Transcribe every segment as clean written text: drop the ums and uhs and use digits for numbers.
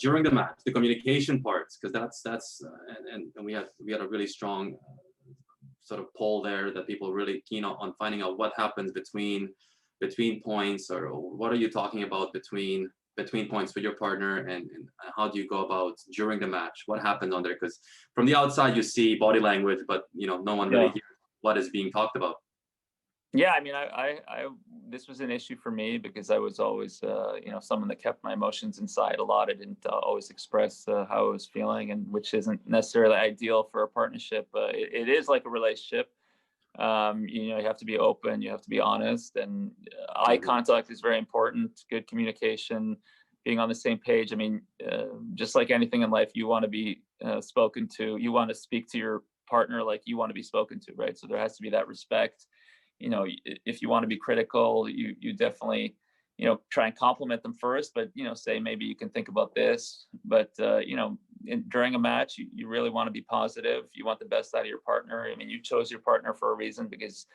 during the match, the communication parts, because that's and we had a really strong sort of poll there that people really keen on finding out what happens between points, or what are you talking about between points with your partner, and how do you go about during the match? What happens on there? Because from the outside you see body language, but no one really hears what is being talked about. Yeah, I mean, I this was an issue for me because I was always, someone that kept my emotions inside a lot. I didn't always express how I was feeling, and which isn't necessarily ideal for a partnership. It is like a relationship. You have to be open, you have to be honest, and eye contact is very important. Good communication, being on the same page. I mean, just like anything in life, you want to be spoken to. You want to speak to your partner like you want to be spoken to, right? So there has to be that respect. If you want to be critical, you definitely, try and compliment them first, but, say, maybe you can think about this, but, during a match, you really want to be positive. You want the best out of your partner. I mean, you chose your partner for a reason because,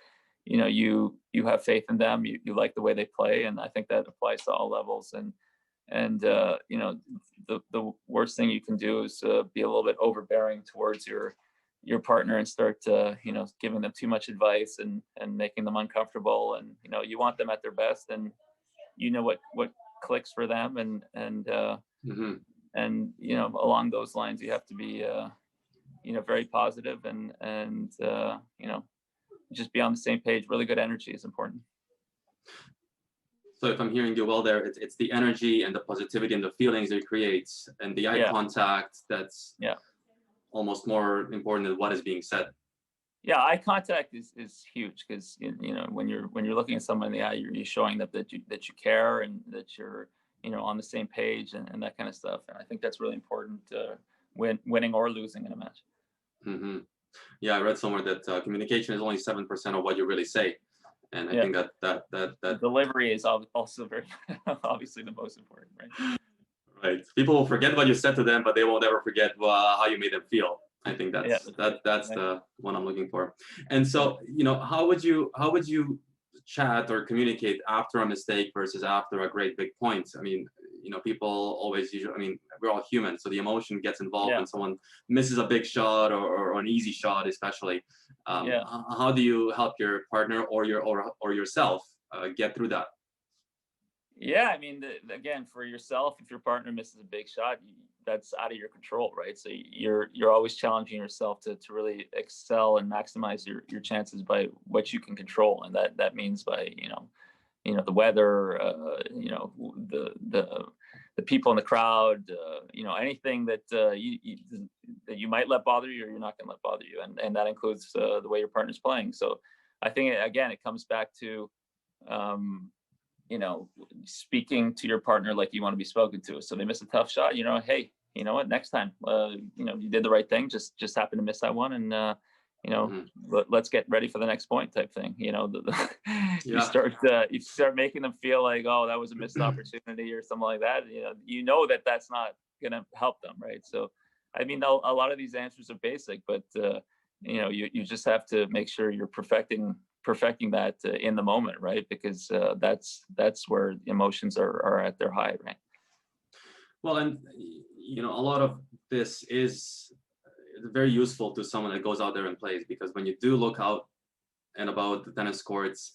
you have faith in them. You like the way they play. And I think that applies to all levels. And the worst thing you can do is be a little bit overbearing towards your partner and start giving them too much advice and making them uncomfortable. And you want them at their best, and what clicks for them, and along those lines you have to be very positive, and just be on the same page. Really good energy is important. So if I'm hearing you well there, it's the energy and the positivity and the feelings it creates, and the eye contact that's almost more important than what is being said. Yeah, eye contact is huge, because when you're looking at someone in the eye, you're showing that you care, and that you're on the same page, and that kind of stuff. And I think that's really important, winning or losing in a match. Mm-hmm. Yeah, I read somewhere that communication is only 7% of what you really say, and I think that delivery is also very obviously the most important, right? Right. People will forget what you said to them, but they won't ever forget how you made them feel. I think that's the one I'm looking for. And so, how would you chat or communicate after a mistake versus after a great big point? I mean, people always usually, I mean, we're all human, so the emotion gets involved when someone misses a big shot or an easy shot, especially. How do you help your partner or yourself get through that? Yeah, I mean, again, for yourself, if your partner misses a big shot, that's out of your control, right? So you're always challenging yourself to really excel and maximize your chances by what you can control, and that means by the weather, the people in the crowd, anything that that you might let bother you, or you're not going to let bother you, and that includes the way your partner's playing. So I think again, it comes back to speaking to your partner like you want to be spoken to. So they miss a tough shot, hey, you know what, next time, you did the right thing, just happened to miss that one, and let's get ready for the next point, type thing. You start making them feel like, oh, that was a missed opportunity or something like that. That's not gonna help them, right? So I mean, a lot of these answers are basic, but you just have to make sure you're perfecting that in the moment, right? Because that's where emotions are at their high, right? Well, and a lot of this is very useful to someone that goes out there and plays, because when you do look out and about the tennis courts,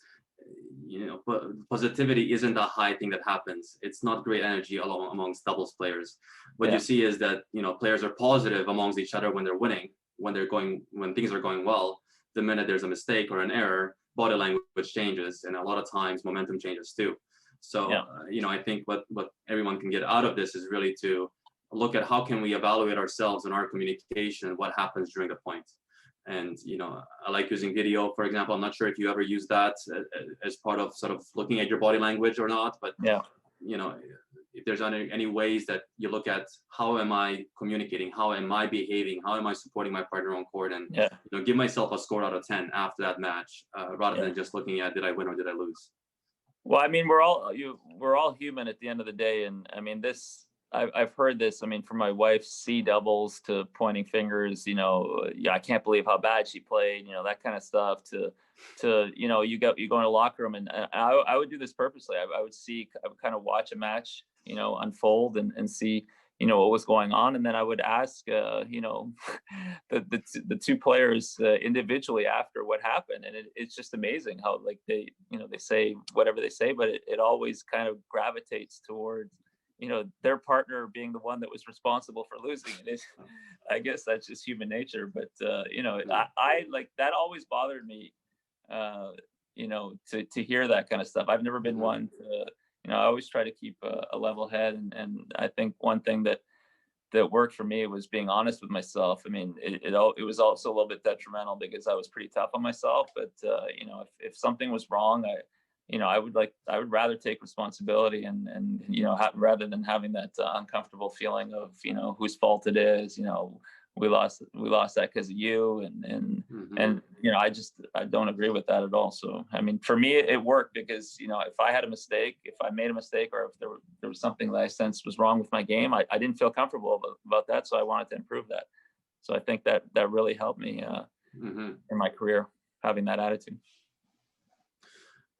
positivity isn't a high thing that happens. It's not great energy amongst doubles players. What you see is that players are positive amongst each other when they're winning, when things are going well. The minute there's a mistake or an error, body language changes, and a lot of times momentum changes too. So I think what everyone can get out of this is really to look at how can we evaluate ourselves and our communication, what happens during the point. And I like using video, for example. I'm not sure if you ever use that as part of sort of looking at your body language or not, but if there's any ways that you look at how am I communicating, how am I behaving, how am I supporting my partner on court, and give myself a score out of 10 after that match, rather than just looking at did I win or did I lose. Well, I mean, we're all human at the end of the day, and I mean I've heard this. I mean, from my wife's C doubles to pointing fingers, I can't believe how bad she played, that kind of stuff, to you go in a locker room, and I would do this purposely. I would kind of watch a match, unfold, and see, what was going on, and then I would ask, the two players individually after what happened, and it's just amazing how like they say whatever they say, but it always kind of gravitates towards their partner being the one that was responsible for losing. I guess that's just human nature, but I like that always bothered me, to hear that kind of stuff. I've never been one to, I always try to keep a level head, and I think one thing that worked for me was being honest with myself. I mean, it was also a little bit detrimental because I was pretty tough on myself, but if something was wrong, I would rather take responsibility and rather than having that uncomfortable feeling of whose fault it is. We lost that because of you, and I don't agree with that at all. So I mean, for me, it worked because if I had a mistake, if I made a mistake, or if there was something that I sensed was wrong with my game, I didn't feel comfortable about that, so I wanted to improve that. So I think that really helped me in my career, having that attitude.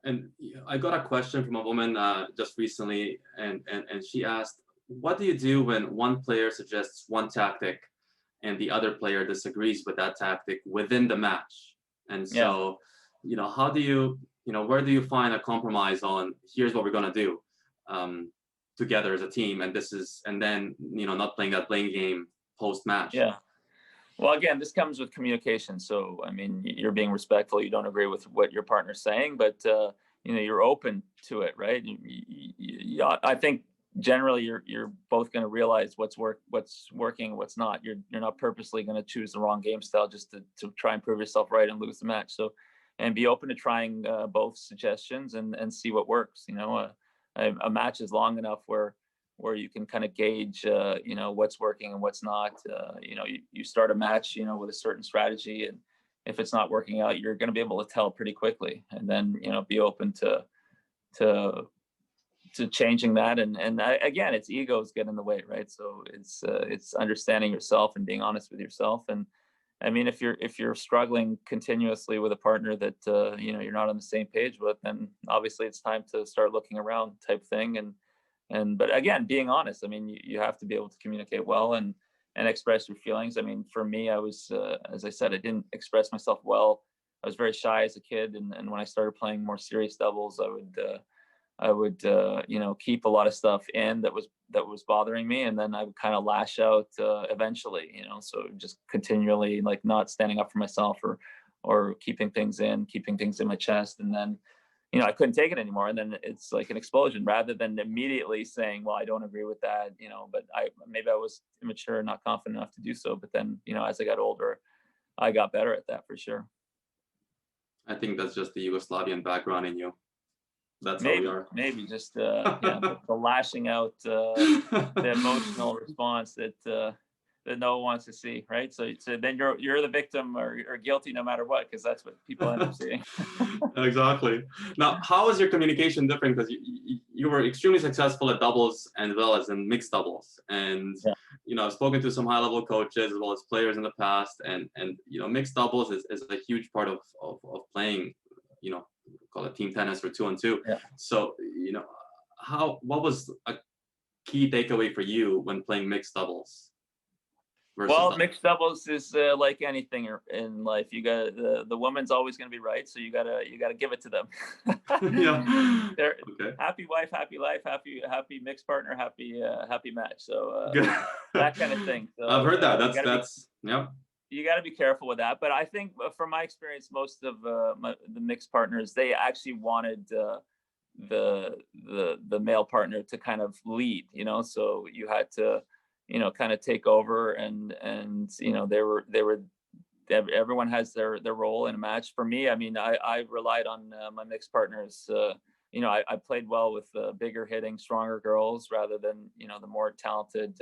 And I got a question from a woman just recently, and she asked, what do you do when one player suggests one tactic and the other player disagrees with that tactic within the match? And so, how do you, where do you find a compromise on, here's what we're going to do together as a team, and then, not playing that blame game post match? Yeah. Well, again, this comes with communication. So, I mean, you're being respectful. You don't agree with what your partner's saying, but you're open to it, right? I think generally you're both going to realize what's working, what's not. You're not purposely going to choose the wrong game style just to try and prove yourself right and lose the match. So, and be open to trying both suggestions and see what works. A match is long enough where you can kind of gauge, what's working and what's not. You start a match, with a certain strategy, and if it's not working out, you're going to be able to tell pretty quickly, and then, be open to changing that. And again, it's egos get in the way, right? So it's understanding yourself and being honest with yourself. And I mean, if you're struggling continuously with a partner that, you're not on the same page with, then obviously it's time to start looking around type thing. But again, being honest, I mean, you have to be able to communicate well and express your feelings. I mean, for me, I was, as I said, I didn't express myself well. I was very shy as a kid. And when I started playing more serious doubles, I would keep a lot of stuff in that was bothering me. And then I would kind of lash out eventually, so just continually like not standing up for myself or keeping things in my chest. And then, I couldn't take it anymore. And then it's like an explosion rather than immediately saying, well, I don't agree with that, but maybe I was immature and not confident enough to do so. But then, as I got older, I got better at that for sure. I think that's just the Yugoslavian background in you. That's how we are. Maybe just, the lashing out, the emotional response that no one wants to see, right? So then you're the victim or guilty no matter what, because that's what people end up seeing. Exactly. Now, how is your communication different? Because you were extremely successful at doubles as well as in mixed doubles, and I've spoken to some high-level coaches as well as players in the past, and mixed doubles is a huge part of playing, call it team tennis or 2-on-2. Yeah. So what was a key takeaway for you when playing mixed doubles? Well, mixed doubles is like anything in life. You got the woman's always going to be right, so you gotta give it to them. Yeah. They're happy wife, happy life, happy mixed partner, happy match. So that kind of thing. So, I've heard that. That's yeah. You got to be careful with that. But I think from my experience, most of the mixed partners, they actually wanted the male partner to kind of lead. So you had to kind of take over and everyone has their role in a match. For me, I mean, I relied on my mixed partners. I played well with bigger hitting, stronger girls rather than, the more talented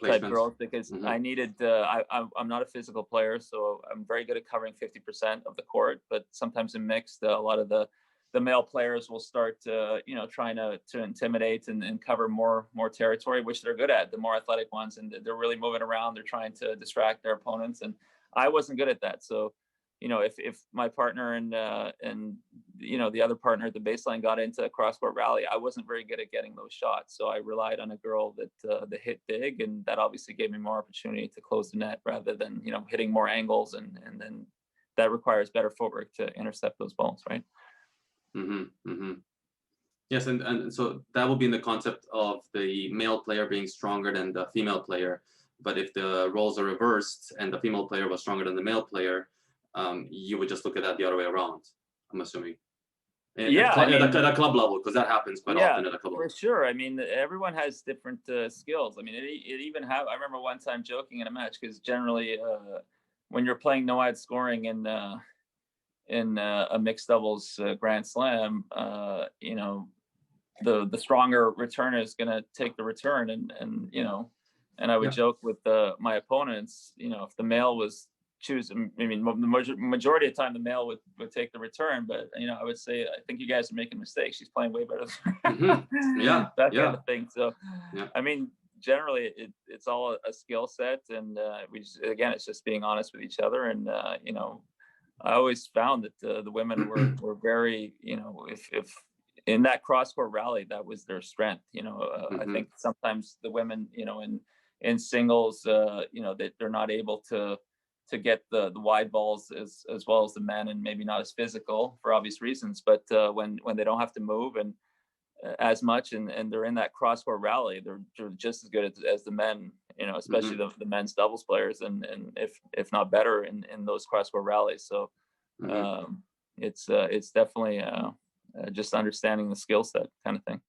type girls, because I needed, I'm not a physical player, so I'm very good at covering 50% of the court, but sometimes in mixed, a lot of the male players will start trying to intimidate and cover more territory, which they're good at, the more athletic ones, and they're really moving around, they're trying to distract their opponents, and I wasn't good at that. So if my partner and the other partner at the baseline got into a cross-court rally, I wasn't very good at getting those shots. So I relied on a girl that hit big, and that obviously gave me more opportunity to close the net rather than, hitting more angles. And then that requires better footwork to intercept those balls, right? Yes, and so that will be in the concept of the male player being stronger than the female player. But if the roles are reversed and the female player was stronger than the male player, you would just look at that the other way around, I'm assuming. At a club level, because that happens quite often at a club level. For sure. I mean, everyone has different skills. I mean, it even I remember one time joking in a match, because generally when you're playing no ad scoring in a mixed doubles Grand Slam, the stronger returner is going to take the return, and I would joke with my opponents, if the male was choosing, I mean, the majority of the time the male would take the return, but I would say, I think you guys are making mistakes. She's playing way better than that kind of thing. So I mean, generally it's all a skill set, and again, it's just being honest with each other. And I always found that the women were very, if in that cross-court rally, that was their strength. I think sometimes the women, in singles, that they're not able to get the wide balls as well as the men, and maybe not as physical for obvious reasons. But when they don't have to move and as much, and they're in that cross-court rally, they're just as good as the men, especially the men's doubles players, and if not better in those cross-court rallies. So it's definitely just understanding the skill set kind of thing.